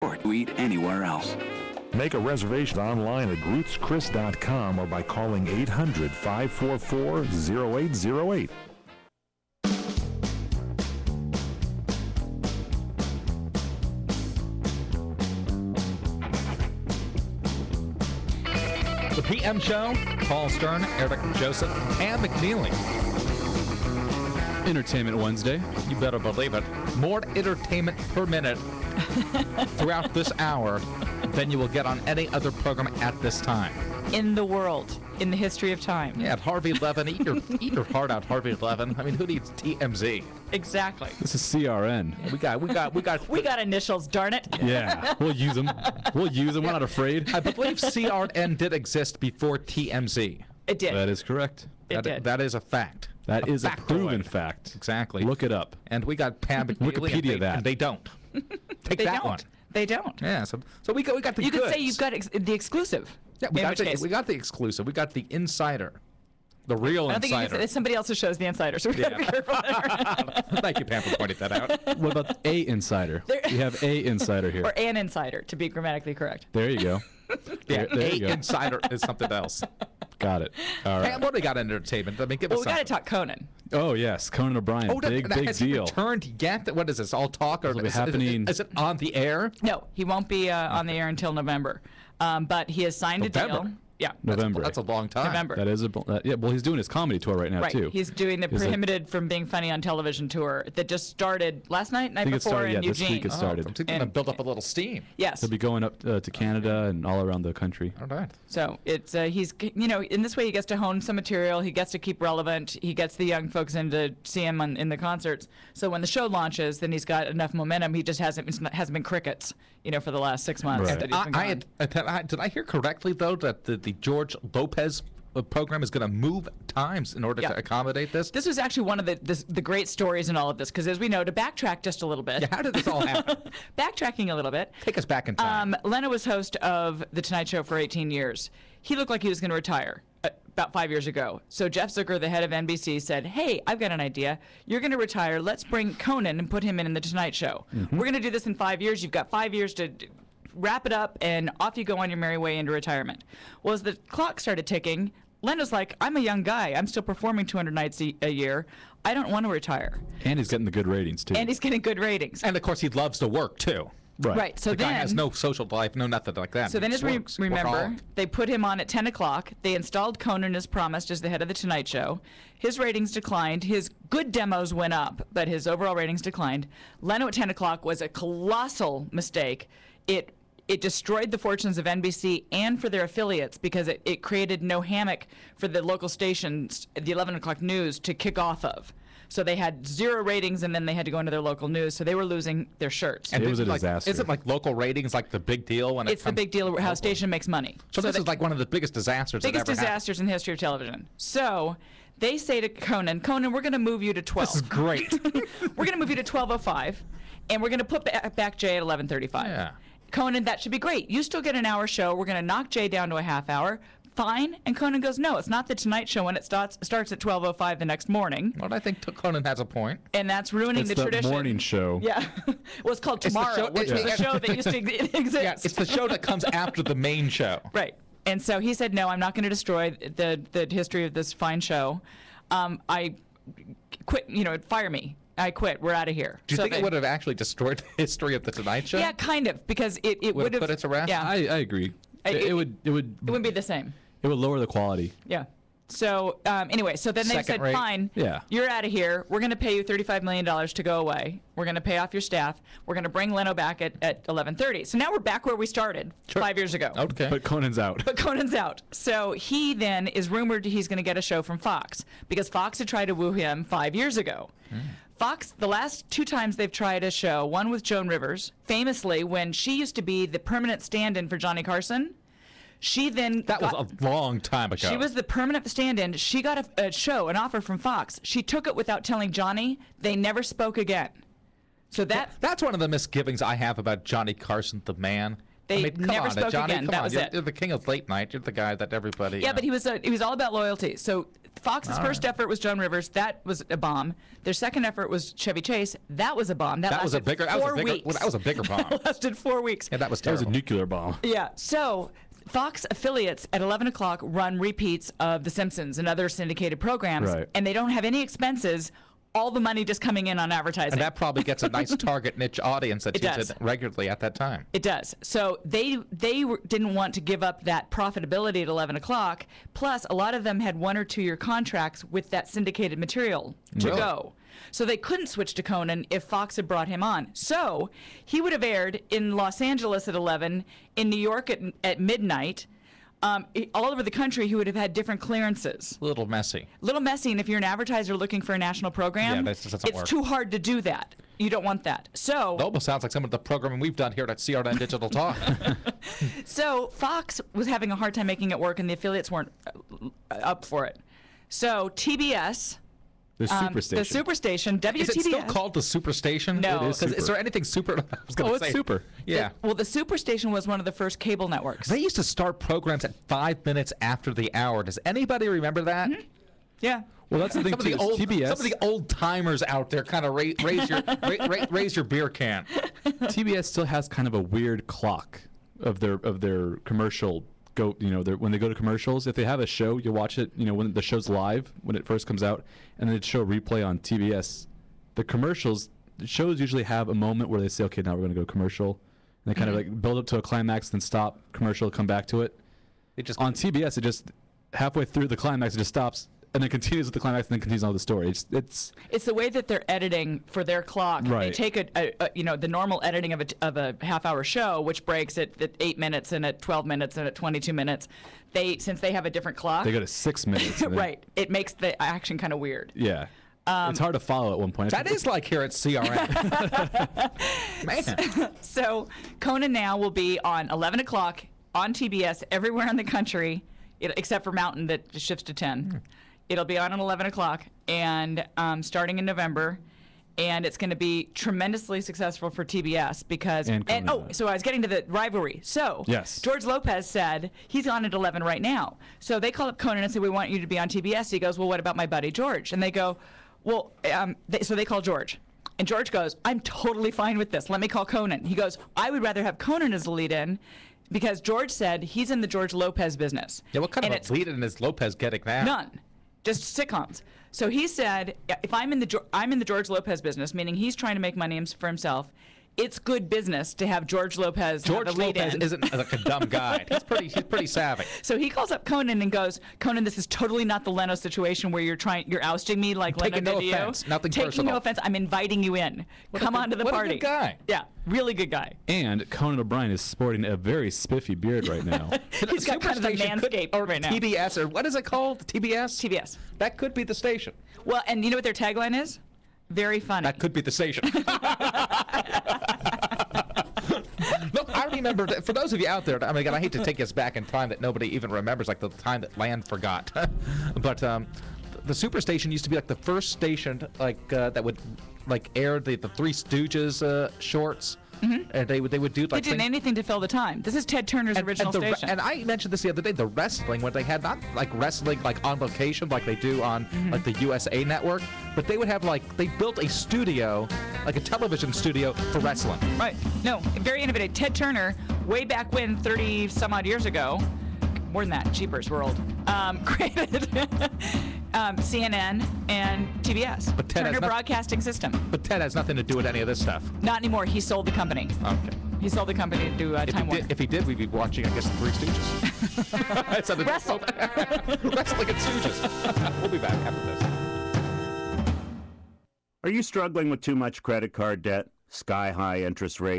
or to eat anywhere else. Make a reservation online at RootsChris.com or by calling 800-544-0808. The PM Show, Paul Stern, Eric Joseph, Pam McNeely. Entertainment Wednesday. You better believe it. More entertainment per minute throughout this hour than you will get on any other program at this time. In the world, in the history of time. Yeah, at Harvey Levin, eat your heart out, Harvey Levin. I mean, who needs TMZ? Exactly. This is CRN. We got initials, darn it. Yeah, we'll use them. We're not afraid. I believe CRN did exist before TMZ. It did. That is correct. It did. That is a fact. That is a factoid. proven fact. Exactly. Look it up. And we got Pam McNeely. Wikipedia that. And they don't. Take They that don't. one. They don't. Yeah, so we got the You goods. could say you've got the exclusive. Yeah, we got the exclusive. We got the insider. The real I don't insider. think it's somebody else's show's the insider, so we got to be careful there. Thank you, Pam, for pointing that out. What about a insider? We have a insider here. Or an insider, to be grammatically correct. There you go. Yeah, there you go. insider is something else. Got it. All right. Pam, what do we got in entertainment? I mean, give Well, us we got to something. talk Conan. Oh yes, Conan O'Brien. Big has he deal. returned yet? What is this? All talk or It'll be happening- Is it on the air? No, he won't be on the air until November. But he has signed a deal. November? Yeah. November. That's a long time. November. That is yeah. Well, he's doing his comedy tour right now Right. too. He's doing the Is it- Prohibited from Being Funny on Television tour that just started last night I think it before started. in Yeah, Eugene. this week it started. So going to build up a little steam. Yes. He'll be going up to Canada and all around the country. All right. So it's he's in this way he gets to hone some material. He gets to keep relevant. He gets the young folks in to see him in the concerts. So when the show launches, then he's got enough momentum. He just hasn't been crickets, for the last 6 months. Right. that he's been gone. Did I hear correctly though that the George Lopez program is going to move times in order to accommodate this? This was actually one of the great stories in all of this, because as we know, to backtrack just a little bit. Yeah, how did this all happen? Backtracking a little bit. Take us back in time. Leno was host of The Tonight Show for 18 years. He looked like he was going to retire about 5 years ago. So Jeff Zucker, the head of NBC, said, hey, I've got an idea. You're going to retire. Let's bring Conan and put him in The Tonight Show. Mm-hmm. We're going to do this in 5 years. You've got 5 years to wrap it up, and off you go on your merry way into retirement. Well, as the clock started ticking, Leno's like, I'm a young guy. I'm still performing 200 nights a year. I don't want to retire. And he's getting the good ratings too. And he's getting good ratings. And of course, he loves to work too. Right. So The guy then has no social life, no nothing like that. So then, He as just works. remember, Workaholic. they put him on at 10 o'clock. They installed Conan as promised as the head of The Tonight Show. His ratings declined. His good demos went up, but his overall ratings declined. Leno at 10 o'clock was a colossal mistake. It destroyed the fortunes of NBC and for their affiliates, because it created no hammock for the local stations, the 11 o'clock news, to kick off of. So they had 0 ratings, and then they had to go into their local news, so they were losing their shirts. And It was a like, disaster. Isn't like local ratings like the big deal when It's the big deal how a station makes money. So this is like one of the biggest disasters. Biggest that ever disasters in the history of television. So they say to Conan, we're going to move you to 12. This is great. We're going to move you to 12:05, and we're going to put back Jay at 11:35. Yeah. Conan, that should be great. You still get an hour show. We're going to knock Jay down to a half hour. Fine. And Conan goes, no, it's not the Tonight Show when it starts at 12:05 the next morning. Well, I think Conan has a point. And that's ruining It's the the tradition. morning show. Yeah. Well, it's called It's the Tomorrow, show- which was yeah. a show that used to exist. Yeah, it's the show that comes after the main show. Right. And so he said, no, I'm not going to destroy the history of this fine show. I quit, fire me. I quit. We're out of here. Do you So think they- it would have actually destroyed the history of the Tonight Show? Yeah, kind of, because it Would would have have put it to rest? Yeah, I agree. It would it wouldn't be the same. lower the quality. Yeah. So anyway, so then they Second said, rate. fine, Yeah. you're out of here. We're going to pay you $35 million to go away. We're going to pay off your staff. We're going to bring Leno back at 11:30. So now we're back where we started 5 years ago. Okay. But Conan's out. But Conan's out. So he then is rumored he's going to get a show from Fox, because Fox had tried to woo him 5 years ago. Fox, the last 2 times they've tried a show, one with Joan Rivers, famously when she used to be the permanent stand-in for Johnny Carson. She then That was a long time ago. She was the permanent stand-in. She got a show, an offer from Fox. She took it without telling Johnny. They never spoke again. So That's one of the misgivings I have about Johnny Carson, the man. They come never on, spoke Johnny, again. Come That on. was you're, it. You're the king of late night. You're the guy that everybody. Yeah, but he was all about loyalty. So Fox's first effort was Joan Rivers. That was a bomb. Their second effort was Chevy Chase. That was a bomb. That was a lasted bigger. That 4 was a bigger. weeks. Well, that was a bigger bomb. It lasted 4 weeks. Yeah, that was That was terrible. a nuclear bomb. Yeah. So Fox affiliates at 11 o'clock run repeats of The Simpsons and other syndicated programs, Right. and they don't have any expenses. All the money just coming in on advertising. And that probably gets a nice target niche audience that It tunes does. in regularly at that time. It does. So they didn't want to give up that profitability at 11 o'clock. Plus, a lot of them had 1 or 2 year contracts with that syndicated material to Really? go. So they couldn't switch to Conan if Fox had brought him on. So he would have aired in Los Angeles at 11, in New York at midnight. All over the country, he would have had different clearances. A little messy. Little messy, and if you're an advertiser looking for a national program, Yeah, that doesn't it's work. too hard to do that. You don't want that. So It almost sounds like some of the programming we've done here at CRN Digital Talk. So Fox was having a hard time making it work, and the affiliates weren't up for it. So TBS, The Superstation. the Superstation, WTBS. Is it still called the Superstation? No. It is 'Cause super. is there anything super? I was gonna Oh, it's say. super. Yeah. Well, the Superstation was one of the first cable networks. They used to start programs at 5 minutes after the hour. Does anybody remember that? Yeah. Well, that's the thing Some of too. the old, TBS. some of the old timers out there kind of raise your beer can. TBS still has kind of a weird clock of their commercial when they go to commercials. If they have a show, you watch it, when the show's live when it first comes out, and then it's show replay on TBS. The shows usually have a moment where they say, okay, now we're going to go commercial, and they kind of like build up to a climax, then stop commercial, come back to it. It just On TBS, it just halfway through the climax, it just stops and then continues with the climax and then continues on with the story. It's It's the way that they're editing for their clock. They Right. take the normal editing of a half-hour show, which breaks at 8 minutes and at 12 minutes and at 22 minutes. Since they have a different clock, they go to 6 minutes. and then- right? It makes the action kind of weird. Yeah. It's hard to follow at one point. that is like here at CRN. Man. So Conan now will be on 11 o'clock on TBS everywhere in the country, except for Mountain that shifts to 10. It'll be on at 11 o'clock, and starting in November. And it's going to be tremendously successful for TBS because. And Conan. So I was getting to the rivalry. So Yes. George Lopez said he's on at 11 right now. So they call up Conan and say, we want you to be on TBS. He goes, well, what about my buddy George? And they go, well, so they call George. And George goes, I'm totally fine with this. Let me call Conan. He goes, I would rather have Conan as the lead-in because George said he's in the George Lopez business. Yeah, what kind And of it's a lead-in is Lopez getting now? None. Just sitcoms. So he said, if I'm in the George Lopez business, meaning he's trying to make money for himself, it's good business to have George Lopez George have a lead Lopez in. isn't like a dumb guy. He's pretty savvy. So he calls up Conan and goes, Conan, this is totally not the Leno situation where you're ousting me like Taking Leno no did to you. offense. Nothing Taking personal. no offense. I'm inviting you in. Come on to the what a party. good guy. Yeah, really good guy. And Conan O'Brien is sporting a very spiffy beard right now. He's got kind of the Superstation could- manscape or right now. TBS, or what is it called? TBS? TBS. That could be the station. Well, and you know what their tagline is? Very funny. That could be the station. Look, I remember, for those of you out there, I mean, again, I hate to take us back in time that nobody even remembers, like the time that land forgot. But the Superstation used to be like the first station that would air the Three Stooges shorts. Mm-hmm. And they would do They did anything to fill the time. This is Ted Turner's original station. And I mentioned this the other day, the wrestling, when they had not like wrestling like on location like they do on like the USA Network, but they would have they built a studio, like a television studio for wrestling. Right. No, very innovative. Ted Turner, way back when, 30 some odd years ago, more than that, Jeepers World, created CNN and TBS. But Ted has Turner not- Broadcasting System. But Ted has nothing to do with any of this stuff. Not anymore. He sold the company. Okay. He sold the company to do Time Warner. If he did, we'd be watching, I guess, the Three Stooges. That's something- Wrestle. Wrestling and Stooges. We'll be back after this. Are you struggling with too much credit card debt, sky-high interest rates?